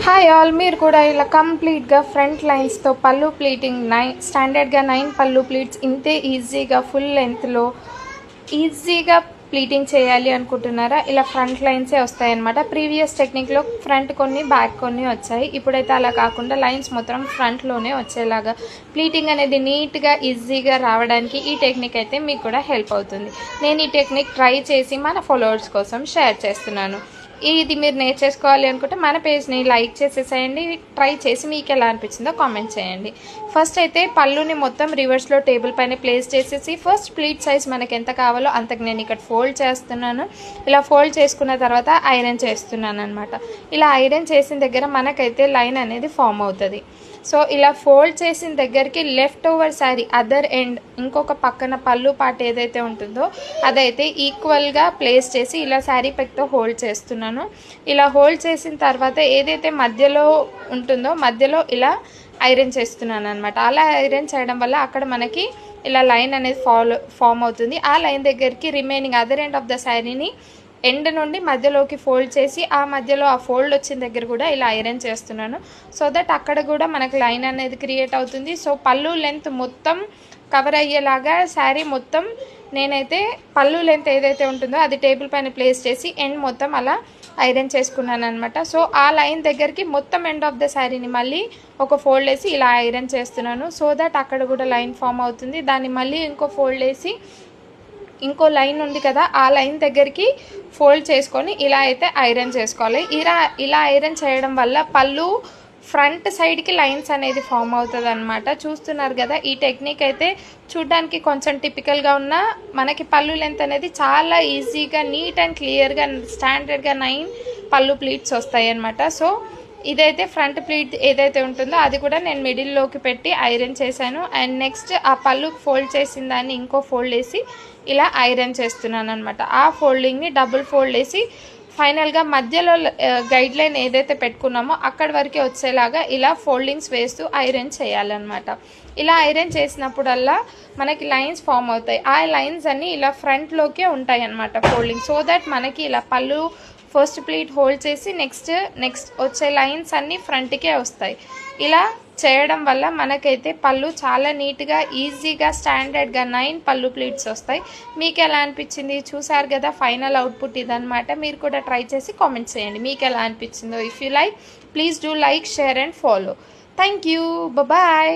Hi all, మీరు కూడా ఇలా కంప్లీట్గా ఫ్రంట్ లైన్స్తో పళ్ళు ప్లీటింగ్ స్టాండర్డ్గా 9 పళ్ళు ప్లీట్స్ ఇంతే ఈజీగా ఫుల్ లెంత్లో ఈజీగా ప్లీటింగ్ చేయాలి అనుకుంటున్నారా? ఇలా ఫ్రంట్ లైన్సే వస్తాయన్నమాట. ప్రీవియస్ టెక్నిక్లో ఫ్రంట్ కొన్ని బ్యాక్ కొన్ని వచ్చాయి. ఇప్పుడైతే అలా కాకుండా లైన్స్ మొత్తం ఫ్రంట్లోనే వచ్చేలాగా ప్లీటింగ్ అనేది నీట్గా ఈజీగా రావడానికి ఈ టెక్నిక్ అయితే మీకు కూడా హెల్ప్ అవుతుంది. నేను ఈ టెక్నిక్ ట్రై చేసి మన ఫాలోవర్స్ కోసం షేర్ చేస్తున్నాను. ఇది మీరు నేర్చేసుకోవాలి అనుకుంటే మన పేజ్ని లైక్ చేసేసేయండి. ట్రై చేసి మీకు ఎలా అనిపించిందో కామెంట్ చేయండి. ఫస్ట్ అయితే పళ్ళుని మొత్తం రివర్స్లో టేబుల్ పైన ప్లేస్ చేసేసి ఫస్ట్ ప్లీట్ సైజ్ మనకి ఎంత కావాలో అంతకు నేను ఇక్కడ ఫోల్డ్ చేస్తున్నాను. ఇలా ఫోల్డ్ చేసుకున్న తర్వాత ఐరన్ చేస్తున్నాను అనమాట. ఇలా ఐరన్ చేసిన దగ్గర మనకైతే లైన్ అనేది ఫామ్ అవుతుంది. సో ఇలా ఫోల్డ్ చేసిన దగ్గరికి left over sari other end ఇంకొక పక్కన పళ్ళు పార్ట్ ఏదైతే ఉంటుందో అదైతే ఈక్వల్గా ప్లేస్ చేసి ఇలా శారీ పెక్తో హోల్డ్ చేస్తున్నాను. ఇలా హోల్డ్ చేసిన తర్వాత ఏదైతే మధ్యలో ఉంటుందో మధ్యలో ఇలా ఐరన్ చేస్తున్నాను అనమాట. అలా ఐరన్ చేయడం వల్ల అక్కడ మనకి ఇలా లైన్ అనేది ఫామ్ అవుతుంది. ఆ లైన్ దగ్గరికి remaining other end of the శారీని ఎండ్ నుండి మధ్యలోకి ఫోల్డ్ చేసి ఆ మధ్యలో ఆ ఫోల్డ్ వచ్చిన దగ్గర కూడా ఇలా ఐరన్ చేస్తున్నాను. సో దట్ అక్కడ కూడా మనకు లైన్ అనేది క్రియేట్ అవుతుంది. సో పళ్ళు లెంత్ మొత్తం కవర్ అయ్యేలాగా శారీ మొత్తం నేనైతే పళ్ళు లెంత్ ఏదైతే ఉంటుందో అది టేబుల్ పైన ప్లేస్ చేసి ఎండ్ మొత్తం అలా ఐరన్ చేసుకున్నాను అనమాట. సో ఆ లైన్ దగ్గరికి మొత్తం ఎండ్ ఆఫ్ ద శారీని మళ్ళీ ఒక ఫోల్డ్ వేసి ఇలా ఐరన్ చేస్తున్నాను. సో దట్ అక్కడ కూడా లైన్ ఫామ్ అవుతుంది. దాన్ని మళ్ళీ ఇంకో ఫోల్డ్ వేసి ఇంకో లైన్ ఉంది కదా ఆ లైన్ దగ్గరికి ఫోల్డ్ చేసుకొని ఇలా అయితే ఐరన్ చేసుకోవాలి. ఇలా ఐరన్ చేయడం వల్ల పళ్ళు ఫ్రంట్ సైడ్కి లైన్స్ అనేది ఫామ్ అవుతుంది అనమాట. చూస్తున్నారు కదా, ఈ టెక్నిక్ అయితే చూడ్డానికి కొంచెం టిపికల్గా ఉన్న మనకి పళ్ళు లెంత్ అనేది చాలా ఈజీగా నీట్ అండ్ క్లియర్గా స్టాండర్డ్గా 9 పళ్ళు ప్లీట్స్ వస్తాయి అనమాట. సో ఇదైతే ఫ్రంట్ ప్లీట్ ఏదైతే ఉంటుందో అది కూడా నేను మిడిల్లోకి పెట్టి ఐరన్ చేశాను. అండ్ నెక్స్ట్ ఆ పళ్ళు ఫోల్డ్ చేసిన దాన్ని ఇంకో ఫోల్డ్ వేసి ఇలా ఐరన్ చేస్తున్నాను అనమాట. ఆ ఫోల్డింగ్ని డబుల్ ఫోల్డ్ వేసి ఫైనల్గా మధ్యలో గైడ్ లైన్ ఏదైతే పెట్టుకున్నామో అక్కడి వరకే వచ్చేలాగా ఇలా ఫోల్డింగ్స్ వేస్తూ ఐరన్ చేయాలన్నమాట. ఇలా ఐరన్ చేసినప్పుడల్లా మనకి లైన్స్ ఫామ్ అవుతాయి. ఆ లైన్స్ అన్నీ ఇలా ఫ్రంట్లోకే ఉంటాయి అన్నమాట ఫోల్డింగ్. సో దట్ మనకి ఇలా పళ్ళు ఫస్ట్ ప్లీట్ హోల్డ్ చేసి నెక్స్ట్ వచ్చే లైన్స్ అన్నీ ఫ్రంట్కే వస్తాయి. ఇలా చేయడం వల్ల మనకైతే పళ్ళు చాలా నీట్గా ఈజీగా స్టాండర్డ్గా 9 పళ్ళు ప్లీట్స్ వస్తాయి. మీకు ఎలా అనిపించింది చూసారు కదా, ఫైనల్ అవుట్పుట్ ఇదనమాట. మీరు కూడా ట్రై చేసి కామెంట్ చేయండి మీకు ఎలా అనిపించిందో. If you like please do like, share and follow. Thank you, bye.